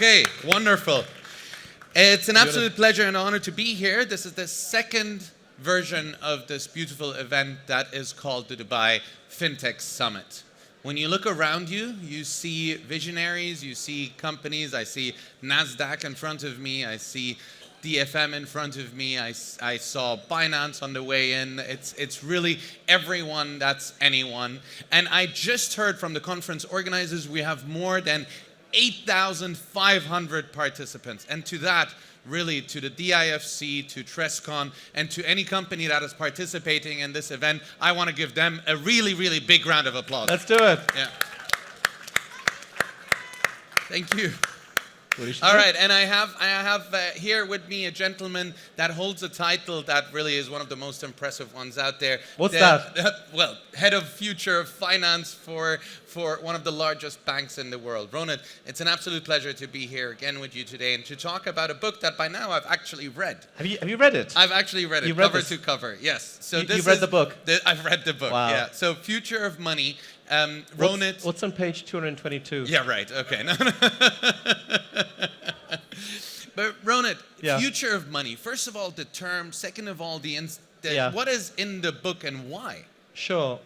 Okay, wonderful. It's an absolute pleasure and honor to be here. This is the second version of this beautiful event that is called the Dubai Fintech Summit. When you look around you, you see visionaries, you see companies. I see NASDAQ in front of me. I see DFM in front of me. I saw Binance on the way in. It's really everyone that's anyone. And I just heard from the conference organizers we have more than 8,500 participants. And to that, really, to the DIFC, to Trescon, and to any company that is participating in this event, I want to give them a really, really big round of applause. Let's do it. Yeah. Thank you. All right, and I have here with me a gentleman that holds a title that really is one of the most impressive ones out there. What's that? Well, Head of Future Finance for one of the largest banks in the world. Ronit, it's an absolute pleasure to be here again with you today and to talk about a book that by now I've actually read. Have you read it? I've actually read it, cover to cover, yes. So you've read the book? I've read the book, wow. Yeah. So Future of Money, Ronit. What's on page 222? Yeah, right, okay. But Ronit, Future of Money. First of all, the term. Second of all, what is in the book and why? Sure.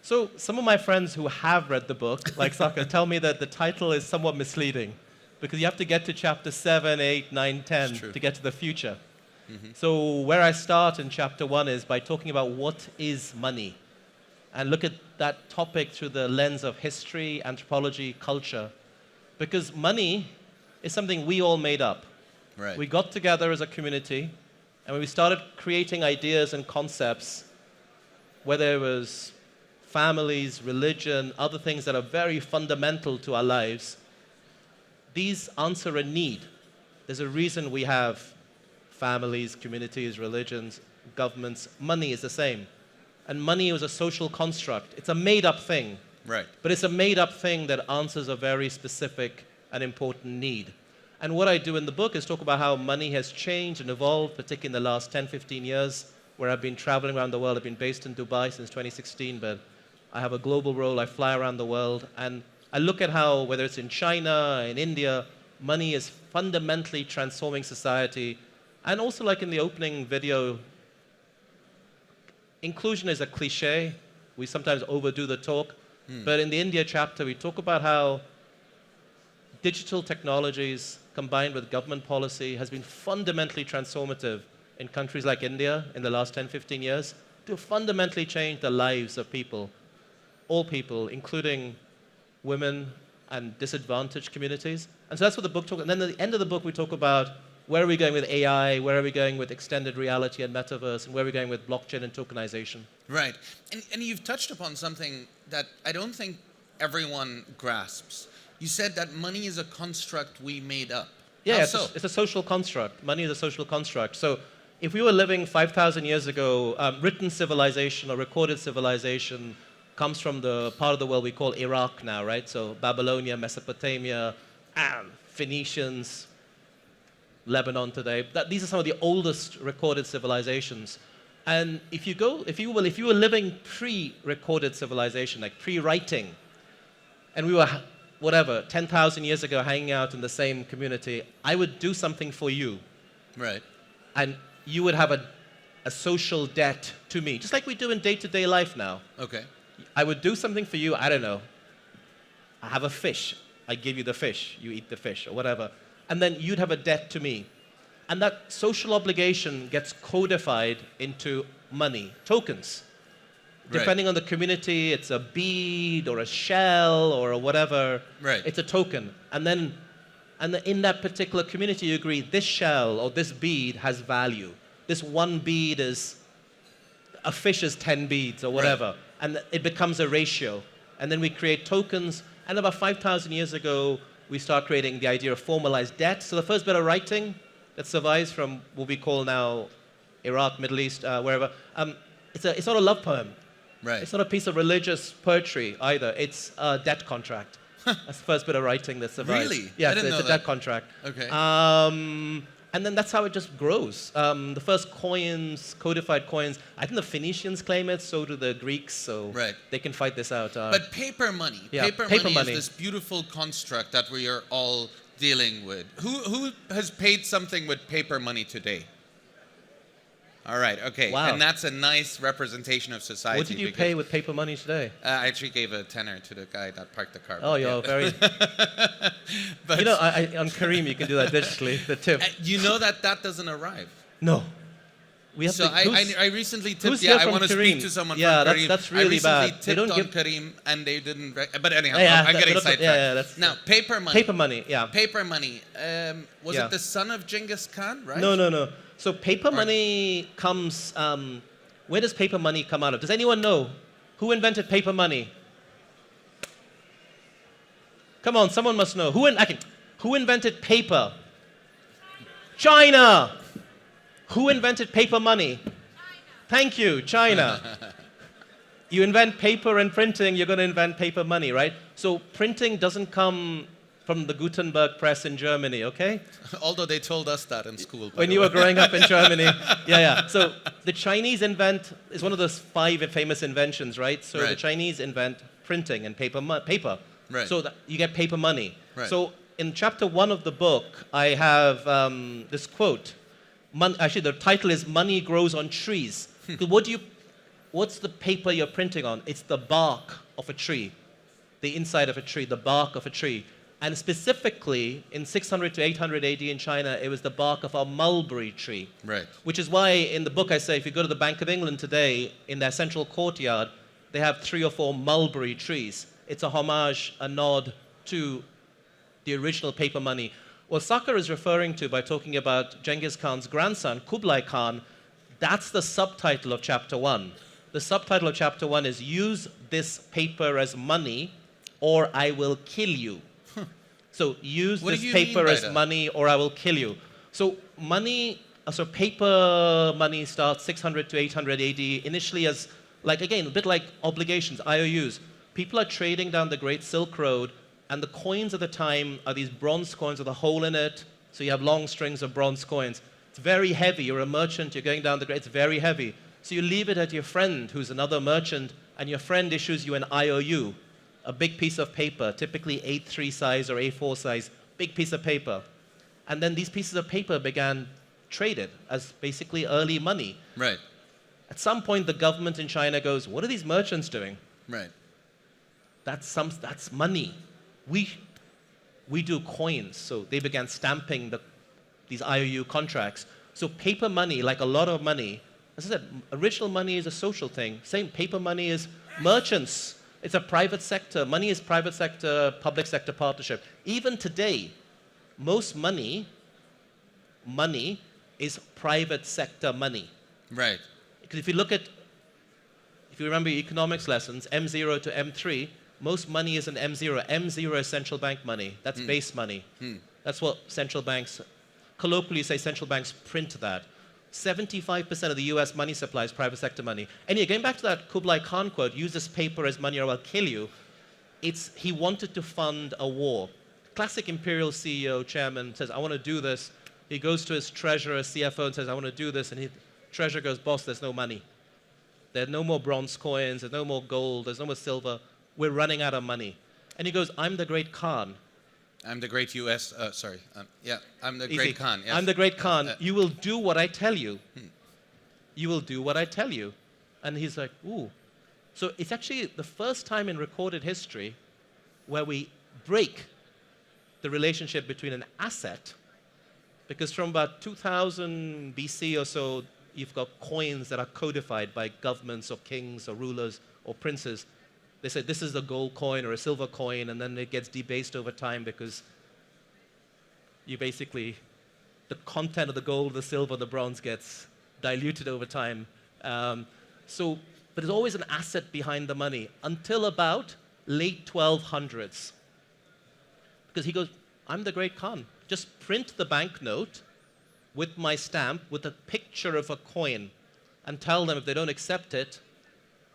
So some of my friends who have read the book, like Saqr, tell me that the title is somewhat misleading because you have to get to chapter 7, 8, 9, 10 to get to the future. Mm-hmm. So where I start in chapter 1 is by talking about what is money and look at that topic through the lens of history, anthropology, culture. Because money is something we all made up. Right. We got together as a community, and when we started creating ideas and concepts, whether it was families, religion, other things that are very fundamental to our lives, these answer a need. There's a reason we have families, communities, religions, governments. Money is the same. And money is a social construct. It's a made-up thing. Right. But it's a made-up thing that answers a very specific and important need. And what I do in the book is talk about how money has changed and evolved, particularly in the last 10, 15 years, where I've been traveling around the world. I've been based in Dubai since 2016, but I have a global role. I fly around the world. And I look at how, whether it's in China, in India, money is fundamentally transforming society. And also, like in the opening video, inclusion is a cliche. We sometimes overdo the talk. But in the India chapter, we talk about how digital technologies combined with government policy has been fundamentally transformative in countries like India in the last 10, 15 years to fundamentally change the lives of people, all people, including women and disadvantaged communities. And so that's what the book talks about. And then at the end of the book, we talk about where are we going with AI, where are we going with extended reality and metaverse, and where are we going with blockchain and tokenization. Right. And you've touched upon something that I don't think everyone grasps. You said that money is a construct we made up. Yeah, it's a social construct. Money is a social construct. So if we were living 5,000 years ago, written civilization or recorded civilization comes from the part of the world we call Iraq now, right? So Babylonia, Mesopotamia, Phoenicians, Lebanon today. These are some of the oldest recorded civilizations. And if you were living pre-recorded civilization, like pre-writing, and we were, 10,000 years ago hanging out in the same community, I would do something for you. Right. And you would have a social debt to me, just like we do in day-to-day life now. Okay. I would do something for you, I don't know. I have a fish. I give you the fish. You eat the fish or whatever. And then you'd have a debt to me. And that social obligation gets codified into money, tokens. Right. Depending on the community, it's a bead or a shell or whatever. Right. It's a token. And then in that particular community, you agree this shell or this bead has value. This one bead is, a fish is 10 beads or whatever. Right. And it becomes a ratio. And then we create tokens. And about 5,000 years ago, we start creating the idea of formalized debt. So the first bit of writing that survives from what we call now Iraq, Middle East, wherever, it's not a love poem. Right. It's not a piece of religious poetry either. It's a debt contract. That's the first bit of writing that survives. Really? Yeah, it's a debt contract. Okay. And then that's how it just grows. The first coins, codified coins, I think the Phoenicians claim it, so do the Greeks, so they can fight this out. But paper money. Paper money is this beautiful construct that we are all dealing with. Who has paid something with paper money today? All right, okay. Wow. And that's a nice representation of society. What did you pay with paper money today? I actually gave a tenner to the guy that parked the car. Oh, you're very... But you know, on Kareem, you can do that digitally, the tip. you know that doesn't arrive. No. We have So to, I recently tipped, who's here I from want to Kareem? speak to someone Yeah, from Kareem. that's really I recently bad. They don't tipped on give- Kareem and they didn't, but anyhow, Yeah, I'm getting but sidetracked. yeah, that's- Now, paper money. Paper money, yeah. Paper money. Was Yeah. it the son of Genghis Khan, right? No. So paper money comes... where does paper money come out of? Does anyone know? Who invented paper money? Come on, someone must know. Who invented paper? China! Who invented paper money? Thank you, China. You invent paper and printing, you're going to invent paper money, right? So printing doesn't come from the Gutenberg press in Germany, okay? Although they told us that in school. When you were growing up in Germany. Yeah. So the Chinese is one of those 5 famous inventions, right? So Right. the Chinese invent printing and paper. Right. So that you get paper money. Right. So in chapter 1 of the book, I have this quote. Actually, the title is "Money Grows on Trees." What's the paper you're printing on? It's the bark of a tree, the inside of a tree, the bark of a tree. And specifically, in 600 to 800 AD in China, it was the bark of a mulberry tree. Right. Which is why in the book I say, if you go to the Bank of England today, in their central courtyard, they have 3 or 4 mulberry trees. It's a homage, a nod to the original paper money. What Saqr is referring to by talking about Genghis Khan's grandson, Kublai Khan, that's the subtitle of chapter 1. The subtitle of chapter 1 is "Use this paper as money, or I will kill you." So use What do this you paper mean by as that? money, or I will kill you. So paper money starts 600 to 800 AD, initially as, like, again, a bit like obligations, IOUs. People are trading down the Great Silk Road, and the coins at the time are these bronze coins with a hole in it, so you have long strings of bronze coins. It's very heavy. You're a merchant, you're going down the Great, it's very heavy. So you leave it at your friend, who's another merchant, and your friend issues you an IOU, a big piece of paper, typically A3 size or A4 size, big piece of paper. And then these pieces of paper began traded as basically early money. Right. At some point, the government in China goes, what are these merchants doing? Right. That's money. We do coins. So they began stamping these IOU contracts. So paper money, like a lot of money, as I said, original money is a social thing. Same, paper money is merchants. It's a private sector. Money is private sector, public sector partnership. Even today, most money is private sector money. Right. Because if you remember your economics lessons, M0 to M3, most money is an M0. M0 is central bank money. That's base money. That's what central banks, colloquially say central banks print that. 75% of the US money supply is private sector money. Anyway, going back to that Kublai Khan quote, use this paper as money or I'll kill you, he wanted to fund a war. Classic imperial CEO, chairman, says, I want to do this. He goes to his treasurer, CFO, and says, I want to do this. And the treasurer goes, boss, there's no money. There are no more bronze coins, there's no more gold, there's no more silver. We're running out of money. And he goes, I'm the great Khan. I'm the great US, I'm the Easy. great Khan. Yes. I'm the great Khan. You will do what I tell you. You will do what I tell you. And he's like, ooh. So it's actually the first time in recorded history where we break the relationship between an asset, because from about 2000 BC or so, you've got coins that are codified by governments or kings or rulers or princes. They say this is a gold coin or a silver coin, and then it gets debased over time because the content of the gold, the silver, the bronze gets diluted over time. But there's always an asset behind the money until about late 1200s. Because he goes, I'm the great Khan. Just print the banknote with my stamp, with a picture of a coin, and tell them if they don't accept it,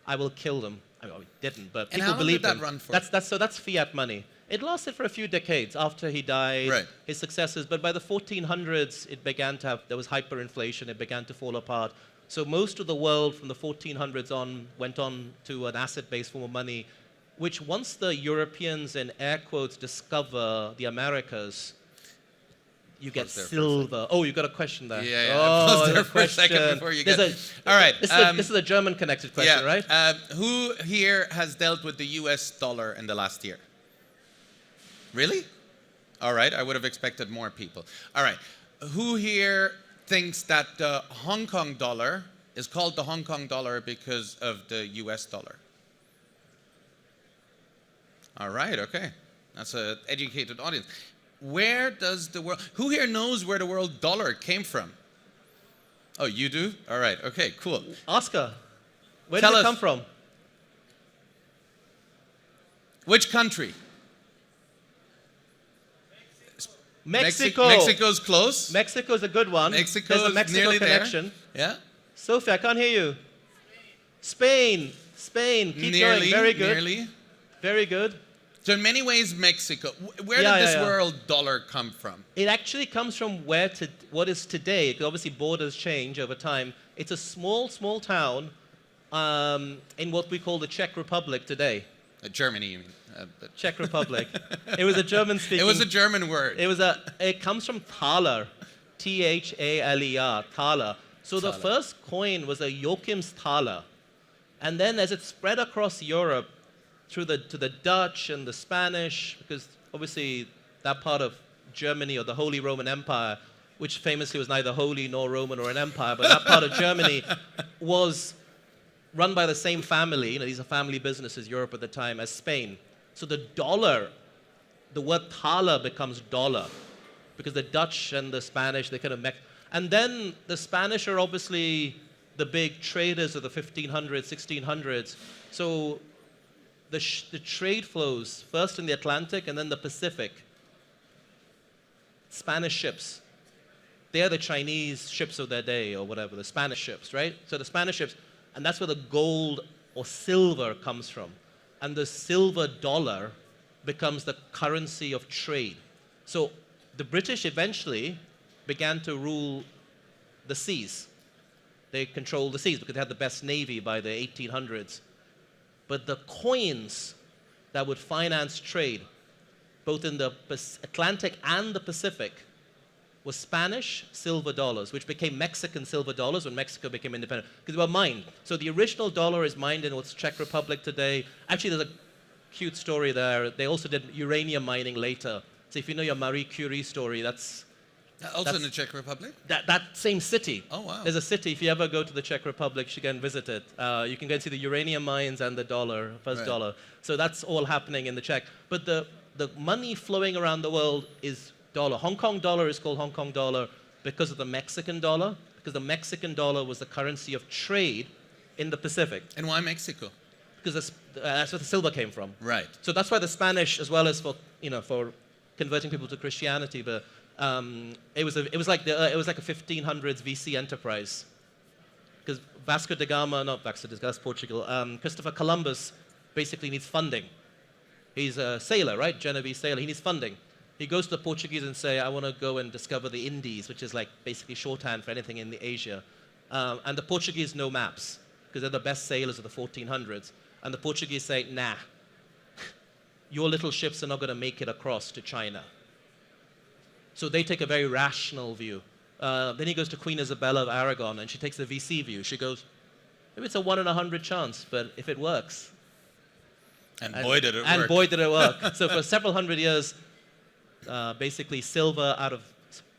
I will kill them. I mean, he didn't, but And people how long believe did that him. run for? That's fiat money. It lasted for a few decades after he died, Right. his successors, but by the 1400s, there was hyperinflation, it began to fall apart. So most of the world from the 1400s on went on to an asset-based form of money, which once the Europeans, in air quotes, discover the Americas, you get Pause there for a silver. Oh, you got a question there. Yeah, Oh, pause there the for a second question. before you There's get. a- All right. This is a German-connected question, right? Who here has dealt with the US dollar in the last year? Really? All right. I would have expected more people. All right. Who here thinks that the Hong Kong dollar is called the Hong Kong dollar because of the US dollar? All right. Okay. That's an educated audience. Where does the world... Who here knows where the world dollar came from? Oh, you do? All right. Okay, cool. Oscar, where Tell did it us. come from? Which country? Mexico. Mexico's close. Mexico's a good one. Mexico's There's a Mexico nearly connection. there. Yeah. Sophie, I can't hear you. Spain. Spain. Keep going. Very good. Nearly. Very good. So in many ways, Mexico. Where did this world dollar come from? It actually comes from what is today. 'Cause obviously, borders change over time. It's a small, small town in what we call the Czech Republic today. Germany, you mean? Czech Republic. It was a German-speaking. It was a German word. It comes from thaler, T-H-A-L-E-R, thaler. So the first coin was a Joachim's thaler, and then as it spread across Europe, to the Dutch and the Spanish, because obviously that part of Germany or the Holy Roman Empire, which famously was neither holy nor Roman or an empire, but that part of Germany was run by the same family. You know, these are family businesses, Europe at the time, as Spain. So the dollar, the word thaler becomes dollar, because the Dutch and the Spanish, they kind of and then the Spanish are obviously the big traders of the 1500s, 1600s. So the trade flows first in the Atlantic and then the Pacific. Spanish ships. They are the Chinese ships of their day or whatever, the Spanish ships, right? So the Spanish ships, and that's where the gold or silver comes from. And the silver dollar becomes the currency of trade. So the British eventually began to rule the seas. They controlled the seas because they had the best navy by the 1800s. But the coins that would finance trade, both in the Atlantic and the Pacific, was Spanish silver dollars, which became Mexican silver dollars when Mexico became independent, because they were mined. So the original dollar is mined in what's Czech Republic today. Actually, there's a cute story there. They also did uranium mining later. So if you know your Marie Curie story, that's Also in the Czech Republic? that same city. Oh, wow. There's a city, if you ever go to the Czech Republic, you should go and visit it. You can go and see the uranium mines and the dollar, first dollar. So that's all happening in the Czech. But the money flowing around the world is dollar. Hong Kong dollar is called Hong Kong dollar because of the Mexican dollar, because the Mexican dollar was the currency of trade in the Pacific. And why Mexico? Because that's where the silver came from. Right. So that's why the Spanish, as well as for converting people to Christianity, but it was like a 1500s VC enterprise, because Vasco da Gama, not Vasco da Gama, that's Portugal. Christopher Columbus basically needs funding. He's a sailor, right? Genovese sailor. He needs funding. He goes to the Portuguese and say, "I want to go and discover the Indies," which is like basically shorthand for anything in the Asia. And the Portuguese know maps because they're the best sailors of the 1400s. And the Portuguese say, "Nah, your little ships are not going to make it across to China." So they take a very rational view. Then he goes to Queen Isabella of Aragon, and she takes the VC view. She goes, maybe it's a 1 in 100 chance, but if it works. And boy, did it work. And boy, did it work. So for several hundred years, basically silver out of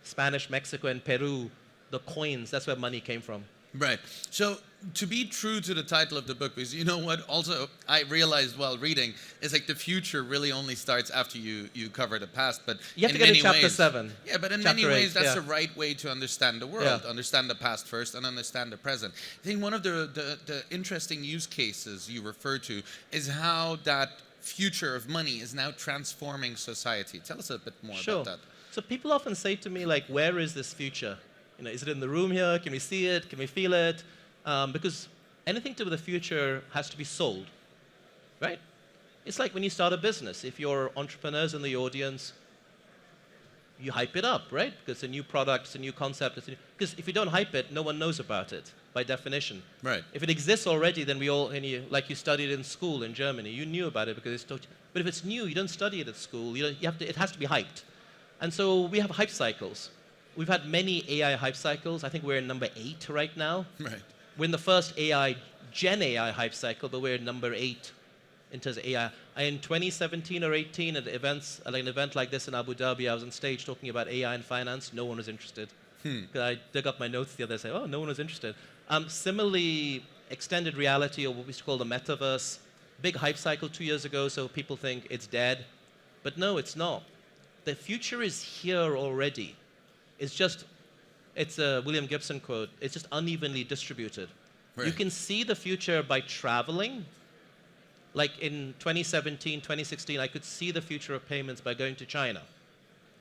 Spanish, Mexico, and Peru, the coins, that's where money came from. Right. So to be true to the title of the book, because you know what also I realized while reading is like the future really only starts after you cover the past. But you have to get to chapter 7. Yeah, but in many ways that's the right way to understand the world. Understand the past first and understand the present. I think one of the interesting use cases you refer to is how that future of money is now transforming society. Tell us a bit more about that. So people often say to me, like, where is this future? Is it in the room here? Can we see it? Can we feel it? Because anything to do with the future has to be sold, right? It's like when you start a business. If you're entrepreneurs in the audience, you hype it up, right? Because it's a new product, it's a new concept. Because if you don't hype it, no one knows about it, by definition. Right. If it exists already, then we all, like you studied in school in Germany, you knew about it because it's taught you. But if it's new, you don't study it at school. It has to be hyped. And so we have hype cycles. We've had many AI hype cycles. I think we're in number 8 right now. Right. We're in the first Gen AI hype cycle, but we're number 8 in terms of AI. In 2017 or 18, at events, like an event like this in Abu Dhabi, I was on stage talking about AI and finance. No one was interested. Because I dug up my notes the other day, oh, no one was interested. Similarly, extended reality, or what we used to call the metaverse, big hype cycle 2 years ago, so people think it's dead. But no, it's not. The future is here already. It's a William Gibson quote, it's just unevenly distributed. Right. You can see the future by traveling. Like in 2017, 2016, I could see the future of payments by going to China.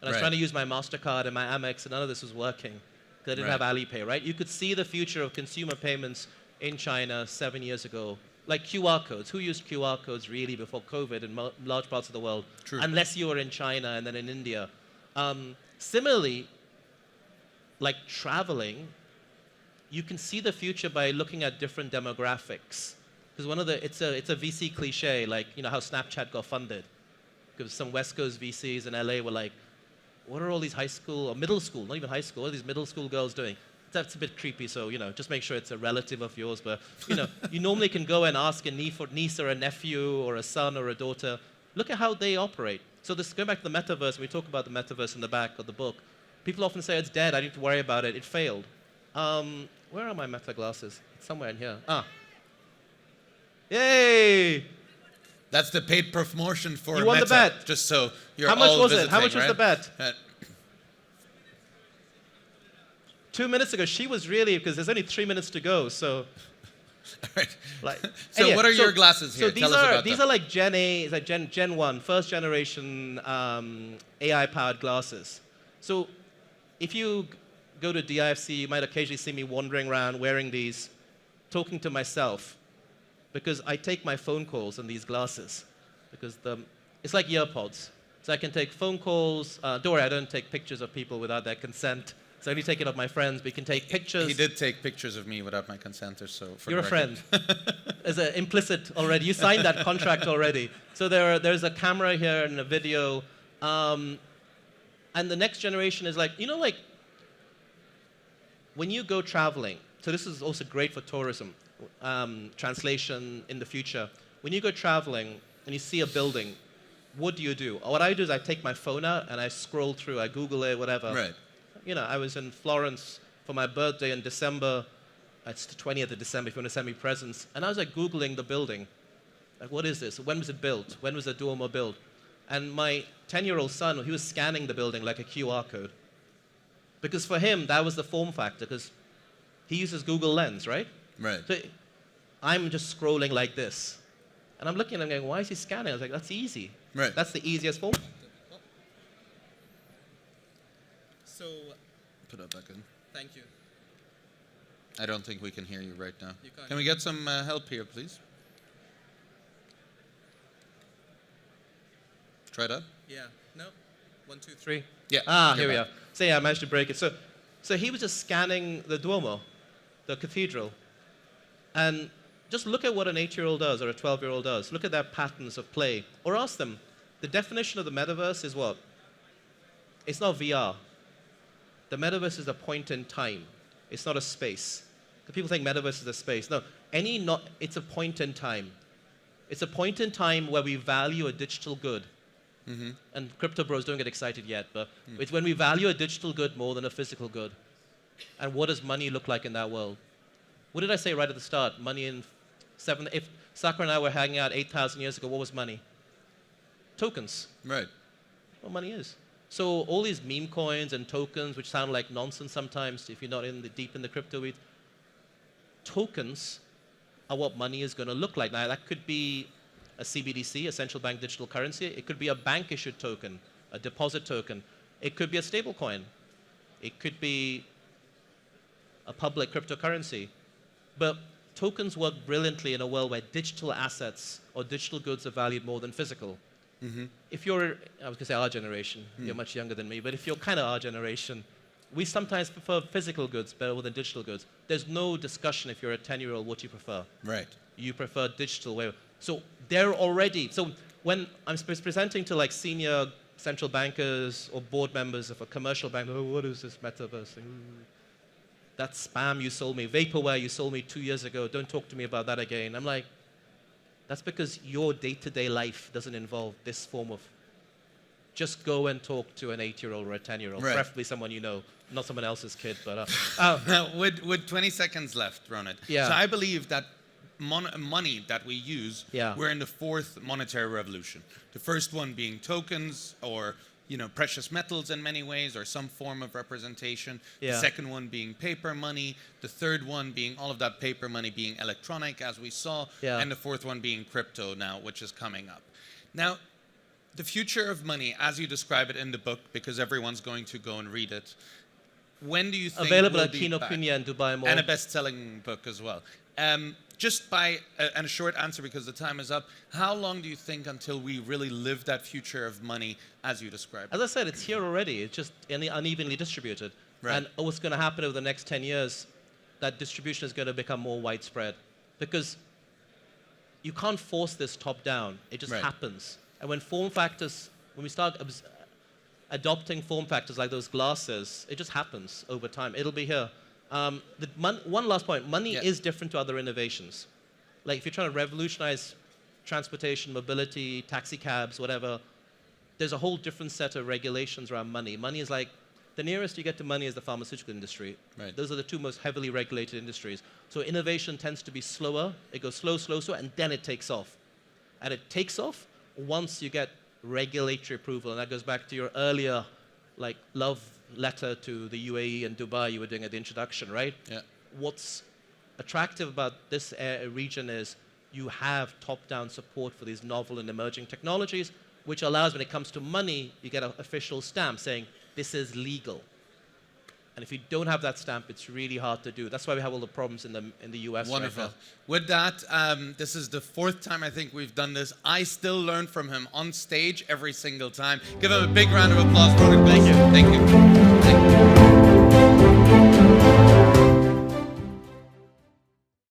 And I was trying to use my MasterCard and my Amex, and none of this was working because I didn't have Alipay, right? You could see the future of consumer payments in China 7 years ago. Like QR codes. Who used QR codes really before COVID in large parts of the world? True. Unless you were in China and then in India. Similarly, like traveling, you can see the future by looking at different demographics. Because it's a VC cliche, like how Snapchat got funded. Because some West Coast VCs in LA were like, what are all these high school or middle school, not even high school, what are these middle school girls doing? That's a bit creepy, so just make sure it's a relative of yours. But you normally can go and ask a niece or a nephew or a son or a daughter. Look at how they operate. So going back to the metaverse, we talk about the metaverse in the back of the book. People often say it's dead. I don't need to worry about it. It failed. Where are my meta glasses? It's somewhere in here. Yay! That's the paid promotion for You won Meta, the bet. just so you're How much all was visiting, it? How much was right? the bet? 2 minutes ago, she was really, because there's only 3 minutes to go, so. Right. Like, So anyway, what are your glasses here? So Tell us about these them. are like Gen A, like Gen 1, first generation AI-powered glasses. So if you go to DIFC, you might occasionally see me wandering around wearing these, talking to myself, because I take my phone calls in these glasses, because it's like earpods. So I can take phone calls. Don't worry, I don't take pictures of people without their consent. So I only take it of my friends. We can take pictures. He did take pictures of me without my consent, or so. You're a friend. There's an implicit already. You signed that contract already. So there's a camera here and a video. And the next generation is like, when you go traveling, so this is also great for tourism, translation in the future. When you go traveling and you see a building, what do? What I do is I take my phone out and I scroll through, I Google it, whatever. Right. I was in Florence for my birthday in December. It's the 20th of December if you want to send me presents. And I was like Googling the building. Like, what is this? When was it built? When was the Duomo built? And my 10-year-old son, he was scanning the building like a QR code. Because for him, that was the form factor, because he uses Google Lens, right? Right. So I'm just scrolling like this. And I'm looking at him going, why is he scanning? I was like, that's easy. Right. That's the easiest form. So, Put that back in. thank you. I don't think we can hear you right now. You can't. Can we get some help here, please? Try that. Yeah. No. 1, 2, 3. 3. Yeah. Here we are. So yeah, I managed to break it. So he was just scanning the Duomo, the cathedral. And just look at what an 8-year-old does or a 12-year-old does. Look at their patterns of play. Or ask them, the definition of the metaverse is what? It's not VR. The metaverse is a point in time. It's not a space. People think metaverse is a space. No, it's a point in time. It's a point in time where we value a digital good. Mm-hmm. And crypto bros don't get excited yet, but it's when we value a digital good more than a physical good. And what does money look like in that world? What did I say right at the start? Money in if Saqr and I were hanging out 8,000 years ago, what was money? Tokens. Right. What money is. So all these meme coins and tokens, which sound like nonsense sometimes if you're not deep in the crypto weeds, tokens are what money is going to look like. Now, that could be a CBDC, a central bank digital currency. It could be a bank-issued token, a deposit token. It could be a stable coin. It could be a public cryptocurrency. But tokens work brilliantly in a world where digital assets or digital goods are valued more than physical. Mm-hmm. If you're, I was going to say our generation, you're much younger than me, but if you're kind of our generation, we sometimes prefer physical goods better than digital goods. There's no discussion if you're a 10-year-old what you prefer. Right. You prefer digital way. So they're already, so when I'm presenting to like senior central bankers or board members of a commercial bank, oh, what is this metaverse thing? Ooh. That spam you sold me, vaporware you sold me 2 years ago, don't talk to me about that again. I'm like, that's because your day-to-day life doesn't involve this form of, just go and talk to an 8-year-old or a 10-year-old, Right. preferably someone you know, not someone else's kid, but... Now, with 20 seconds left, Ronit. Yeah. So I believe that money that we use, Yeah. we're in the fourth monetary revolution. The first one being tokens or precious metals in many ways, or some form of representation. Yeah. The second one being paper money. The third one being all of that paper money being electronic, as we saw. Yeah. And the fourth one being crypto now, which is coming up. Now, the future of money, as you describe it in the book, because everyone's going to go and read it, when do you think Available will at be back? Kinokuniya and Dubai Mall. And a best-selling book as well. Just by and a short answer, because the time is up, how long do you think until we really live that future of money as you described? As I said, it's here already. It's just unevenly distributed. Right. And what's going to happen over the next 10 years, that distribution is going to become more widespread. Because you can't force this top-down. It just Right. happens. And when we start adopting form factors like those glasses, it just happens over time. It'll be here. One last point. Money Yeah. is different to other innovations. Like if you're trying to revolutionize transportation, mobility, taxi cabs, whatever, there's a whole different set of regulations around money. Money is like, the nearest you get to money is the pharmaceutical industry. Right. Those are the two most heavily regulated industries. So innovation tends to be slower. It goes slow, slow, slow, and then it takes off. And it takes off once you get regulatory approval. And that goes back to your earlier love letter to the UAE and Dubai you were doing at the introduction, right? Yeah. What's attractive about this region is you have top-down support for these novel and emerging technologies, which allows, when it comes to money, you get an official stamp saying this is legal. And if you don't have that stamp, it's really hard to do. That's why we have all the problems in the US Wonderful. right now. With that, this is the fourth time I think we've done this. I still learn from him on stage every single time. Give him a big round of applause. Thank you. Thank you. Thank you.